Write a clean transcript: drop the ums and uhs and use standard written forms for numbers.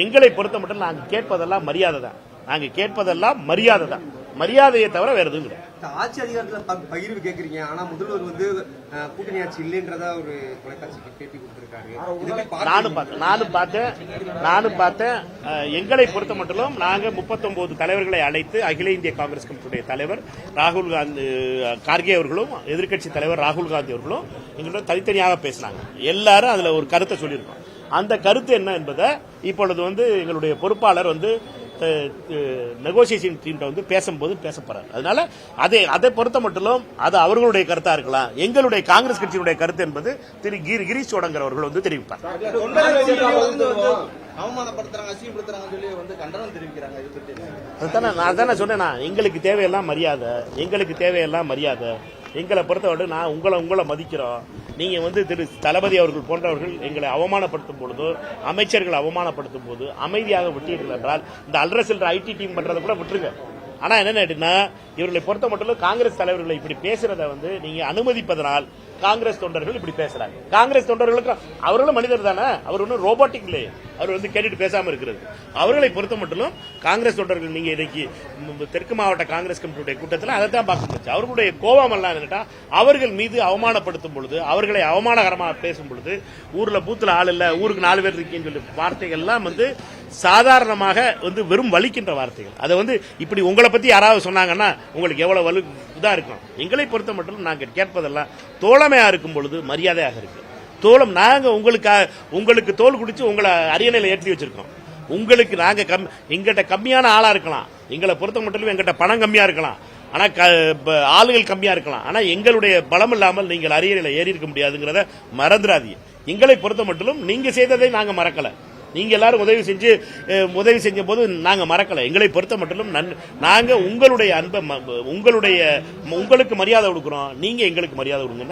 எங்களை பொறுத்த மட்டும் நாங்கள் கேட்பதெல்லாம் மரியாதை தான். நாங்கள் கேட்பதெல்லாம் மரியாதை தான். மரியாதையை தவிர வேற எதுவும் கிடையாது. ஆட்சி அதிகாரத்துல பகிர்வு கேக்குறீங்க, ஆனா முதல்வர் வந்து கூட்டணி ஆட்சி இல்லைன்றதா ஒரு தொலைக்காட்சிக்கு பேட்டி கொடுத்திருக்காரு. நானும் பார்த்தேன். எங்களை பொறுத்த மட்டும் நாங்க 39 தலைவர்களை அழைத்து அகில இந்திய காங்கிரஸ் கமிட்டியுடைய தலைவர் ராகுல் காந்தி கார்கே அவர்களும் எதிர்க்கட்சி தலைவர் ராகுல் காந்தி அவர்களும் எங்களோட தனித்தனியாக பேசினாங்க. எல்லாரும் அதுல ஒரு கருத்தை சொல்லியிருக்கோம். அந்த கருத்து என்ன என்பதை இப்பொழுது எங்களுடைய பொறுப்பாளர் நெகோசியேஷன் டீம் பேசும்போது பேசப்படுறாரு. அதனால அதை பொறுத்த மட்டும் அது அவர்களுடைய கருத்தா இருக்கலாம். எங்களுடைய காங்கிரஸ் கட்சியினுடைய கருத்து என்பது திரு கிரீஷ் சோடங்கர் அவர்கள் தெரிவிப்பார். நான் தானே சொன்னேன், எங்களுக்கு தேவையெல்லாம் மரியாதை. எங்களை பொறுத்தவரை நான் உங்களை மதிக்கிறோம். நீங்க திரு தளபதி அவர்கள் போன்றவர்கள் எங்களை அவமானப்படுத்தும் பொழுது, அமைச்சர்கள் அவமானப்படுத்தும் போது அமைதியாக விட்டீர்கள் என்றால் இந்த அல்ரசில் ஐடி டீம் பண்றதை கூட விட்டுருங்க. ஆனா என்ன இவர்களை பொறுத்த மட்டும் காங்கிரஸ் தலைவர்களை இப்படி பேசுறத நீங்க அனுமதிப்பதனால் காங்கிரஸ் தொண்டர்கள் இப்படி பேசுறாங்க. காங்கிரஸ் தொண்டர்களுக்கு அவர்களும் மனிதர் தானே, அவர் ஒன்றும் ரோபோட்டிக் இல்லையே. அவர் கேட்டுட்டு பேசாம இருக்கிறது. அவர்களை பொறுத்த மட்டும் காங்கிரஸ் தொண்டர்கள் நீங்க இன்னைக்கு தெற்கு மாவட்ட காங்கிரஸ் கமிட்டியுடைய கூட்டத்தில் அதை தான் பார்க்க முடிச்சு. அவர்களுடைய கோபம் எல்லாம் என்னட்டா அவர்கள் மீது அவமானப்படுத்தும் பொழுது, அவர்களை அவமானகரமாக பேசும் பொழுது, ஊர்ல பூத்துல ஆள் இல்ல, ஊருக்கு 4 பேர் இருக்கேன்னு சொல்லி வார்த்தைகள் எல்லாம் சாதாரணமாக வெறும் வலிக்கின்ற வார்த்தைகள். அதை இப்படி உங்களை பத்தி யாராவது சொன்னாங்கன்னா உங்களுக்கு எவ்வளவு வலு இதா இருக்கும். எங்களை பொறுத்த மட்டும் நாங்கள் கேட்பதெல்லாம் தோழமையா இருக்கும் பொழுது மரியாதையாக இருக்கு. தோழம் நாங்க உங்களுக்கு தோல் குடிச்சு உங்களை அரியணையில ஏற்றி வச்சிருக்கோம். உங்களுக்கு நாங்க எங்கிட்ட கம்மியான ஆளா இருக்கலாம், எங்களை பொறுத்த மட்டும் எங்கிட்ட பணம் கம்மியா இருக்கலாம், ஆனா ஆளுகள் கம்மியா இருக்கலாம், ஆனா எங்களுடைய பலம் இல்லாமல் நீங்கள் அரியணையில ஏறி இருக்க முடியாதுங்கிறத மறந்துடாதீங்க. எங்களை பொறுத்த மட்டும் நீங்க செய்ததை நாங்க மறக்கல. நீங்க எல்லாரும் உதவி செஞ்ச போது நாங்க மறக்கல. எங்களை பொறுத்த மட்டும் நாங்க உங்களுடைய அன்பை உங்களுக்கு மரியாதை கொடுக்கிறோம், நீங்க எங்களுக்கு மரியாதை கொடுங்க.